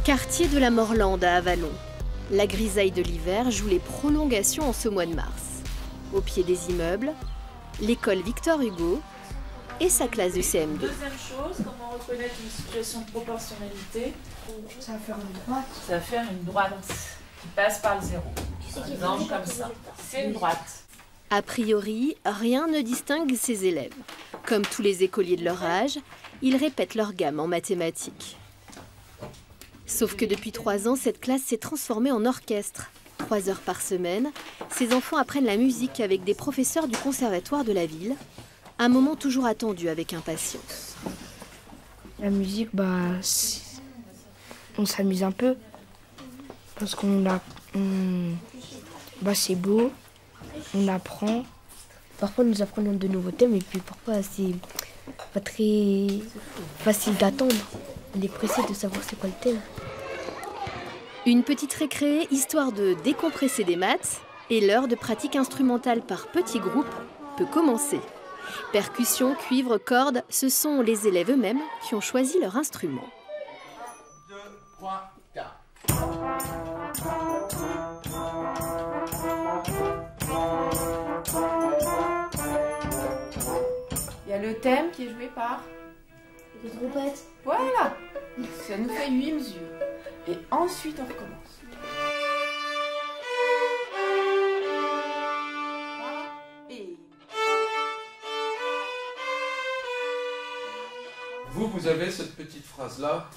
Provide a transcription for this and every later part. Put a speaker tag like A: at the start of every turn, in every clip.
A: Quartier de la Morlande à Avallon. La grisaille de l'hiver joue les prolongations en ce mois de mars. Au pied des immeubles, l'école Victor Hugo et sa classe de CM2.
B: Deuxième chose, comment reconnaître une situation de proportionnalité?
C: Ça va faire une droite.
B: Ça va faire une droite qui passe par le zéro. Par exemple, comme ça. C'est une droite.
A: A priori, rien ne distingue ces élèves. Comme tous les écoliers de leur âge, ils répètent leur gamme en mathématiques. Sauf que depuis 3 ans, cette classe s'est transformée en orchestre. 3 heures par semaine, ces enfants apprennent la musique avec des professeurs du conservatoire de la ville. Un moment toujours attendu avec impatience.
C: La musique, on s'amuse un peu. Parce c'est beau, on apprend. Parfois, nous apprenons de nouveaux thèmes et puis parfois, c'est pas très facile d'attendre. On est pressé de savoir c'est quoi le thème.
A: Une petite récré, histoire de décompresser des maths, et l'heure de pratique instrumentale par petits groupes peut commencer. Percussion, cuivre, cordes, ce sont les élèves eux-mêmes qui ont choisi leur instrument.
D: 2, 3, 4.
B: Il y a le thème qui est joué par
C: Les trompettes.
B: Voilà. Ça nous fait 8 mesures. Et ensuite, on recommence.
D: Vous avez cette petite phrase-là.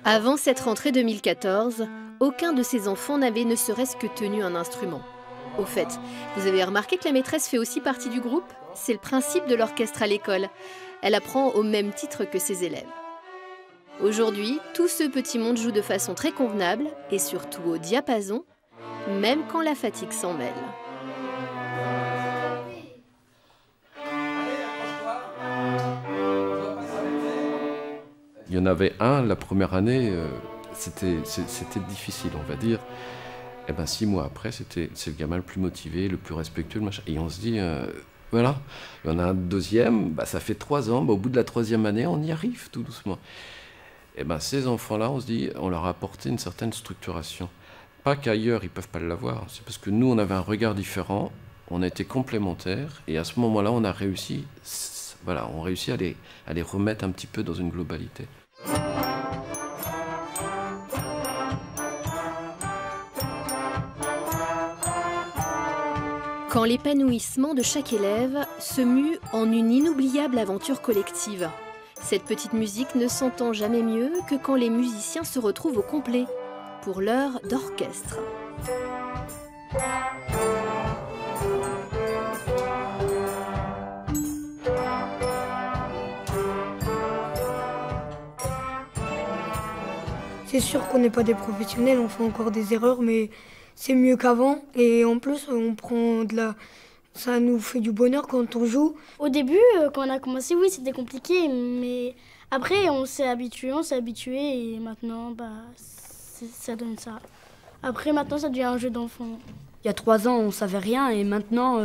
A: Avant cette rentrée 2014, aucun de ces enfants n'avait ne serait-ce que tenu un instrument. Au fait, vous avez remarqué que la maîtresse fait aussi partie du groupe? C'est le principe de l'orchestre à l'école. Elle apprend au même titre que ses élèves. Aujourd'hui, tout ce petit monde joue de façon très convenable et surtout au diapason, même quand la fatigue s'en mêle.
D: Il y en avait un, la première année, c'était difficile, on va dire. Et 6 mois après, c'est le gamin le plus motivé, le plus respectueux, le machin. Et on se dit, voilà, il y en a un deuxième, ça fait 3 ans, au bout de la 3e année, on y arrive tout doucement. Et ces enfants-là, on se dit, on leur a apporté une certaine structuration. Pas qu'ailleurs, ils ne peuvent pas l'avoir, c'est parce que nous, on avait un regard différent, on a été complémentaires, et à ce moment-là, on a réussi, à les remettre un petit peu dans une globalité.
A: Quand l'épanouissement de chaque élève se mue en une inoubliable aventure collective. Cette petite musique ne s'entend jamais mieux que quand les musiciens se retrouvent au complet, pour l'heure d'orchestre.
C: C'est sûr qu'on n'est pas des professionnels, on fait encore des erreurs, mais c'est mieux qu'avant. Et en plus, ça nous fait du bonheur quand on joue.
E: Au début, quand on a commencé, oui, c'était compliqué, mais après, on s'est habitué, et maintenant, ça donne ça. Après, maintenant, ça devient un jeu d'enfant.
F: Il y a 3 ans, on savait rien, et maintenant,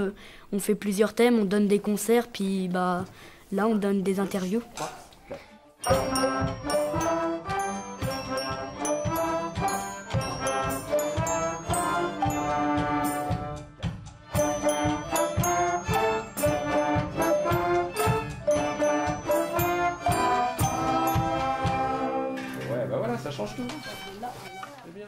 F: on fait plusieurs thèmes, on donne des concerts, puis là, on donne des interviews.
D: Voilà, ça change tout. C'est bien.